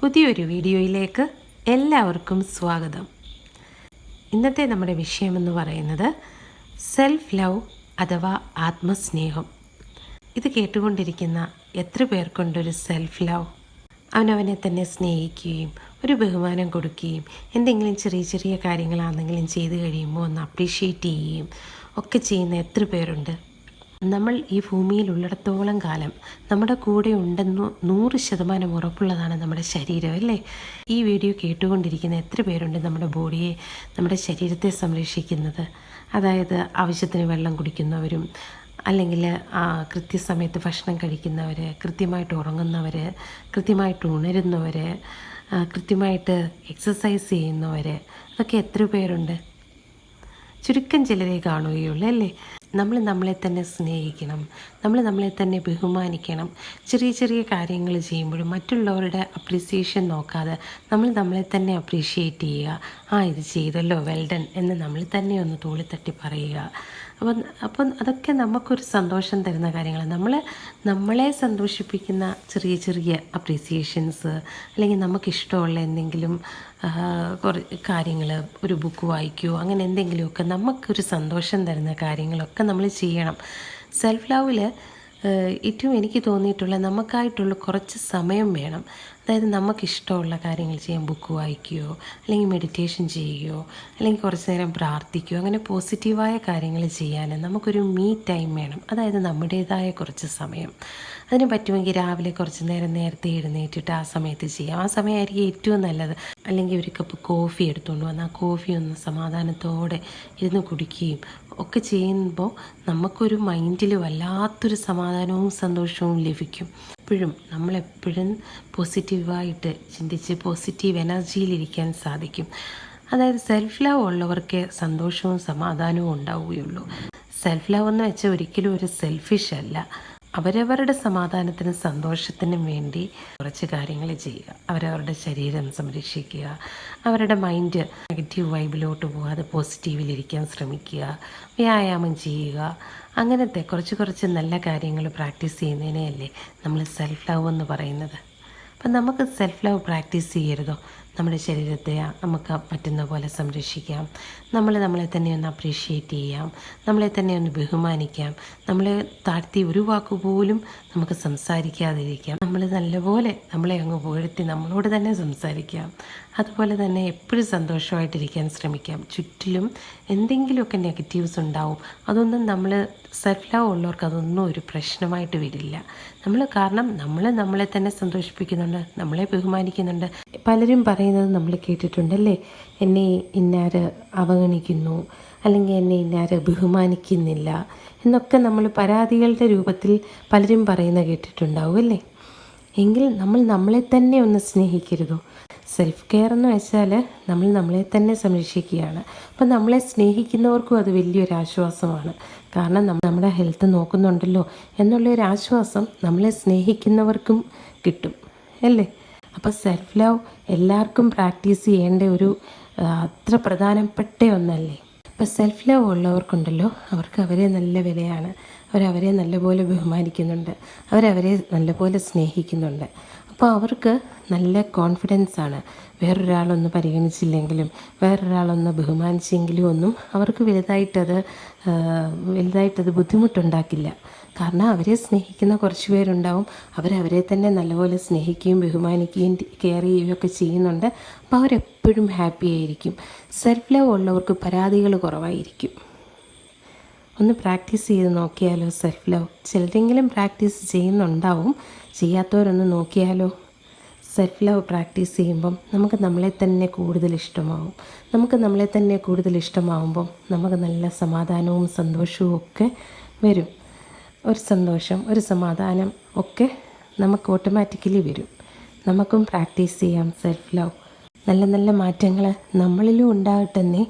പുതിയൊരു വീഡിയോയിലേക്ക് എല്ലാവർക്കും സ്വാഗതം. ഇന്നത്തെ നമ്മുടെ വിഷയമെന്ന് പറയുന്നത് സെൽഫ് ലവ് അഥവാ ആത്മസ്നേഹം. ഇത് കേട്ടുകൊണ്ടിരിക്കുന്ന എത്ര പേർക്കൊണ്ടൊരു സെൽഫ് ലവ്? അവനവനെ തന്നെ സ്നേഹിക്കുകയും ഒരു ബഹുമാനം കൊടുക്കുകയും എന്തെങ്കിലും ചെറിയ ചെറിയ കാര്യങ്ങളാണെങ്കിലും ചെയ്തു കഴിയുമ്പോൾ ഒന്ന് അപ്രീഷിയേറ്റ് ചെയ്യുകയും ഒക്കെ ചെയ്യുന്ന എത്ര പേരുണ്ട്? നമ്മൾ ഈ ഭൂമിയിലുള്ളിടത്തോളം കാലം നമ്മുടെ കൂടെ ഉണ്ടെന്ന് 100% ഉറപ്പുള്ളതാണ് നമ്മുടെ ശരീരം, അല്ലേ? ഈ വീഡിയോ കേട്ടുകൊണ്ടിരിക്കുന്ന എത്ര പേരുണ്ട് നമ്മുടെ ബോഡിയെ, നമ്മുടെ ശരീരത്തെ സംരക്ഷിക്കുന്നത്? അതായത് ആവശ്യത്തിന് വെള്ളം കുടിക്കുന്നവരും, അല്ലെങ്കിൽ കൃത്യസമയത്ത് ഭക്ഷണം കഴിക്കുന്നവർ, കൃത്യമായിട്ട് ഉറങ്ങുന്നവർ, കൃത്യമായിട്ട് ഉണരുന്നവർ, കൃത്യമായിട്ട് എക്സസൈസ് ചെയ്യുന്നവർ, അതൊക്കെ എത്ര പേരുണ്ട്? ചുരുക്കം ചിലരെ കാണുകയുള്ളൂ, അല്ലേ? നമ്മൾ നമ്മളെ തന്നെ സ്നേഹിക്കണം, നമ്മൾ നമ്മളെ തന്നെ ബഹുമാനിക്കണം. ചെറിയ ചെറിയ കാര്യങ്ങൾ ചെയ്യുമ്പോഴും മറ്റുള്ളവരുടെ അപ്രീസിയേഷൻ നോക്കാതെ നമ്മൾ നമ്മളെ തന്നെ അപ്രീഷിയേറ്റ് ചെയ്യുക. ഇത് ചെയ്തല്ലോ, വെൽഡൺ എന്ന് നമ്മൾ തന്നെ ഒന്ന് തോളിത്തട്ടി പറയുക. അപ്പം അതൊക്കെ നമുക്കൊരു സന്തോഷം തരുന്ന കാര്യങ്ങൾ. നമ്മളെ സന്തോഷിപ്പിക്കുന്ന ചെറിയ ചെറിയ അപ്രീസിയേഷൻസ്, അല്ലെങ്കിൽ നമുക്കിഷ്ടമുള്ള എന്തെങ്കിലും കാര്യങ്ങൾ, ഒരു ബുക്ക് വായിക്കുകയോ അങ്ങനെ എന്തെങ്കിലുമൊക്കെ നമുക്കൊരു സന്തോഷം തരുന്ന കാര്യങ്ങളൊക്കെ നമ്മൾ ചെയ്യണം. സെൽഫ് ലവിൽ ഏറ്റവും എനിക്ക് തോന്നിയിട്ടുള്ള നമുക്കായിട്ടുള്ള കുറച്ച് സമയം വേണം. അതായത് നമുക്കിഷ്ടമുള്ള കാര്യങ്ങൾ ചെയ്യാൻ, ബുക്ക് വായിക്കുകയോ അല്ലെങ്കിൽ മെഡിറ്റേഷൻ ചെയ്യുകയോ അല്ലെങ്കിൽ കുറച്ച് നേരം പ്രാർത്ഥിക്കുകയോ, അങ്ങനെ പോസിറ്റീവായ കാര്യങ്ങൾ ചെയ്യാൻ നമുക്കൊരു മീ ടൈം വേണം. അതായത് നമ്മുടേതായ കുറച്ച് സമയം. അതിന് പറ്റുമെങ്കിൽ രാവിലെ കുറച്ച് നേരം നേരത്തെ എഴുന്നേറ്റിട്ട് ആ സമയത്ത് ചെയ്യാം. ആ സമയമായിരിക്കും ഏറ്റവും നല്ലത്. അല്ലെങ്കിൽ ഒരു കപ്പ് കോഫി എടുത്തുകൊണ്ട് വന്ന് ആ കോഫി ഒന്ന് സമാധാനത്തോടെ ഇരുന്ന് കുടിക്കുകയും ഒക്കെ ചെയ്യുമ്പോൾ നമുക്കൊരു മൈൻഡിൽ വല്ലാത്തൊരു സമാധാനവും സന്തോഷവും ലഭിക്കും. നമ്മളെപ്പോഴും പോസിറ്റീവായിട്ട് ചിന്തിച്ച് പോസിറ്റീവ് എനർജിയിലിരിക്കാൻ സാധിക്കും. അതായത് സെൽഫ് ലവ് ഉള്ളവർക്ക് സന്തോഷവും സമാധാനവും ഉണ്ടാവുകയുള്ളൂ. സെൽഫ് ലവ് എന്ന് വെച്ചാൽ ഒരിക്കലും ഒരു സെൽഫിഷ് അല്ല. അവരവരുടെ സമാധാനത്തിനും സന്തോഷത്തിനും വേണ്ടി കുറച്ച് കാര്യങ്ങൾ ചെയ്യുക. അവരവരുടെ ശരീരം സംരക്ഷിക്കുക, അവരുടെ മൈൻഡ് നെഗറ്റീവ് വൈബിലോട്ട് പോകാതെ പോസിറ്റീവിലിരിക്കാൻ ശ്രമിക്കുക, വ്യായാമം ചെയ്യുക. അങ്ങനത്തെ കുറച്ച് നല്ല കാര്യങ്ങൾ പ്രാക്ടീസ് ചെയ്യുന്നതിനെയല്ലേ നമ്മൾ സെൽഫ് ലവ് എന്ന് പറയുന്നത്. അപ്പം നമുക്ക് സെൽഫ് ലവ് പ്രാക്ടീസ് ചെയ്യരുതോ? നമ്മുടെ ശരീരത്തെ നമുക്ക് പറ്റുന്ന പോലെ സംരക്ഷിക്കാം, നമ്മളെ തന്നെ ഒന്ന് അപ്രീഷിയേറ്റ് ചെയ്യാം, നമ്മളെ തന്നെ ഒന്ന് ബഹുമാനിക്കാം, നമ്മളെ താഴ്ത്തി ഒരു വാക്കുപോലും നമുക്ക് സംസാരിക്കാതിരിക്കാം, നല്ലപോലെ നമ്മളെ അങ്ങ് പുകഴ്ത്തി നമ്മളോട് തന്നെ സംസാരിക്കാം. അതുപോലെ തന്നെ എപ്പോഴും സന്തോഷമായിട്ടിരിക്കാൻ ശ്രമിക്കാം. ചുറ്റിലും എന്തെങ്കിലുമൊക്കെ നെഗറ്റീവ്സ് ഉണ്ടാവും. അതൊന്നും നമ്മൾ സെൽഫ് ലവ് ഉള്ളവർക്ക് അതൊന്നും ഒരു പ്രശ്നമായിട്ട് വരില്ല. കാരണം നമ്മളെ തന്നെ സന്തോഷിപ്പിക്കുന്നുണ്ട്, നമ്മളെ ബഹുമാനിക്കുന്നുണ്ട്. പലരും പറയുന്നത് നമ്മൾ കേട്ടിട്ടുണ്ടല്ലേ, എന്നെ ഇന്നാര് അവഗണിക്കുന്നു, അല്ലെങ്കിൽ എന്നെ ഇന്നാര് ബഹുമാനിക്കുന്നില്ല എന്നൊക്കെ നമ്മൾ പരാതികളുടെ രൂപത്തിൽ പലരും പറയുന്ന കേട്ടിട്ടുണ്ടാവും, അല്ലേ? എങ്കിൽ നമ്മളെ തന്നെ ഒന്ന് സ്നേഹിക്കരുതോ? സെൽഫ് കെയർ എന്ന് വെച്ചാൽ നമ്മളെ തന്നെ സംരക്ഷിക്കുകയാണ്. അപ്പം നമ്മളെ സ്നേഹിക്കുന്നവർക്കും അത് വലിയൊരു ആശ്വാസമാണ്. കാരണം നമ്മുടെ ഹെൽത്ത് നോക്കുന്നുണ്ടല്ലോ എന്നുള്ളൊരു ആശ്വാസം നമ്മളെ സ്നേഹിക്കുന്നവർക്കും കിട്ടും, അല്ലേ? അപ്പോൾ സെൽഫ് ലവ് എല്ലാവർക്കും പ്രാക്ടീസ് ചെയ്യേണ്ട ഒരു അത്ര പ്രധാനപ്പെട്ട ഒന്നല്ലേ. ഇപ്പോൾ സെൽഫ് ലവ് ഉള്ളവർക്കുണ്ടല്ലോ, അവർക്ക് അവരെ നല്ല വിലയാണ്. അവരവരെ നല്ലപോലെ ബഹുമാനിക്കുന്നുണ്ട്, അവരവരെ നല്ലപോലെ സ്നേഹിക്കുന്നുണ്ട്. അപ്പോൾ അവർക്ക് നല്ല കോൺഫിഡൻസാണ്. വേറൊരാളൊന്ന് പരിഗണിച്ചില്ലെങ്കിലും, വേറൊരാളൊന്ന് ബഹുമാനിച്ചെങ്കിലും ഒന്നും അവർക്ക് വലുതായിട്ടത് ബുദ്ധിമുട്ടുണ്ടാക്കില്ല. കാരണം അവരെ സ്നേഹിക്കുന്ന കുറച്ച് പേരുണ്ടാവും, അവരവരെ തന്നെ നല്ലപോലെ സ്നേഹിക്കുകയും ബഹുമാനിക്കുകയും കെയർ ചെയ്യുകയൊക്കെ ചെയ്യുന്നുണ്ട്. അപ്പോൾ അവരെപ്പോഴും ഹാപ്പി ആയിരിക്കും. സെൽഫ് ലവ് ഉള്ളവർക്ക് പരാതികൾ കുറവായിരിക്കും. ഒന്ന് പ്രാക്ടീസ് ചെയ്ത് നോക്കിയാലോ സെൽഫ് ലവ്? ചിലരെങ്കിലും പ്രാക്ടീസ് ചെയ്യുന്നുണ്ടാവും, ചെയ്യാത്തവരൊന്ന് നോക്കിയാലോ? സെൽഫ് ലവ് പ്രാക്ടീസ് ചെയ്യുമ്പം നമുക്ക് നമ്മളെ തന്നെ കൂടുതൽ ഇഷ്ടമാവും. നമുക്ക് നല്ല സമാധാനവും സന്തോഷവും ഒക്കെ വരും. ഒരു സന്തോഷം, ഒരു സമാധാനം ഒക്കെ നമുക്ക് ഓട്ടോമാറ്റിക്കലി വരും. നമുക്കും പ്രാക്ടീസ് ചെയ്യാം സെൽഫ് ലവ്. നല്ല മാറ്റങ്ങൾ നമ്മളിലും ഉണ്ടാകട്ടെന്നേ.